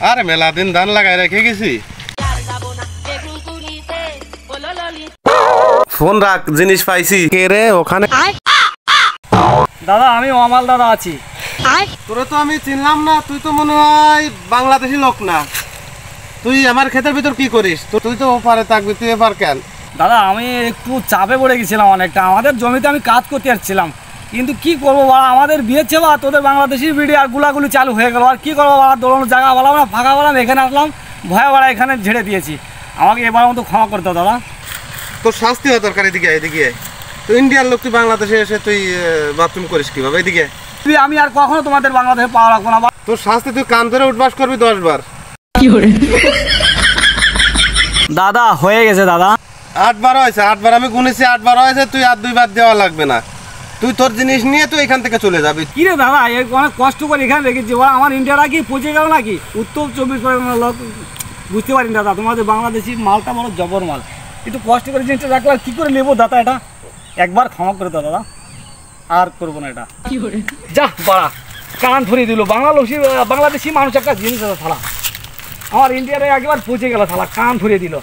আরে মেলা দিন ধান লাগাই রেখে গেছি। ফোন রাখ, জিনিস পাইছি। কে রে ওখানে? দাদা আমি অমাল দাদা আছি। তোরে তো আমি চিনলাম না, তুই তো মনে হয় বাংলাদেশি লোক না। তুই আমার ক্ষেতের ভিতর কি করিস? তুই তো ওপারে থাকবি, তুই এবার কেন? দাদা আমি একটু চাপে পড়ে গেছিলাম অনেকটা, আমাদের জমিতে আমি কাজ করতে যাচ্ছিলাম, কিন্তু কি করবো বাবা, আমাদের বিয়েছে বা তোদের বাংলাদেশি ভিডিও আর গুলাগুলি চালু হয়ে গেল। আর কি করবো বাবা, দৌড়ানোর জায়গা বললাম না, ফাঁকা বললাম, এখানে আসলাম, ভয়ে ভয়ে এখানে ঝেড়ে দিয়েছি। আমাকে এবার মতো ক্ষমা করতে দাও দাদা। তোর শাস্তি হওয়া দরকার। এদিকে এদিকে তুই ইন্ডিয়ার লোক, তুই বাংলাদেশে এসে তুই বাথরুম করিস কিভাবে? এদিকে আমি আর কখনো তোমাদের বাংলাদেশে পাওয়া রাখবো না। তোর শাস্তি, তুই কান ধরে উঠবাস করবি 10 বার। দাদা হয়ে গেছে দাদা। 8 বার হয়েছে, 8 বার আমি গুনেছি, 8 বার হয়েছে। তুই আর 2 বার দেওয়া লাগবে না। তুই তোর জিনিস নিয়ে তুই এখান থেকে চলে যাবি। কি রে দাদা, অনেক কষ্ট করে এখানে রেখেছি, ওরা আমার ইন্ডিয়াটা কি পচে গেল নাকি? উত্তর 24 পরগনার লোক, বুঝতে পারি দাদা, তোমাদের বাংলাদেশি মালটা বড় জবর মাল। একটু কষ্ট করে জিনিসটা রাখলে আর কী করে নেবো দাদা? এটা একবার ক্ষমা করে দাও দাদা, আর করবো না এটা। যা বাড়া, কান ধরিয়ে দিল। বাংলাদেশি মানুষ একটা জিনিস আছে থালা, আমার ইন্ডিয়ারে একবার পচে গেল থালা, কান ধরিয়ে দিল।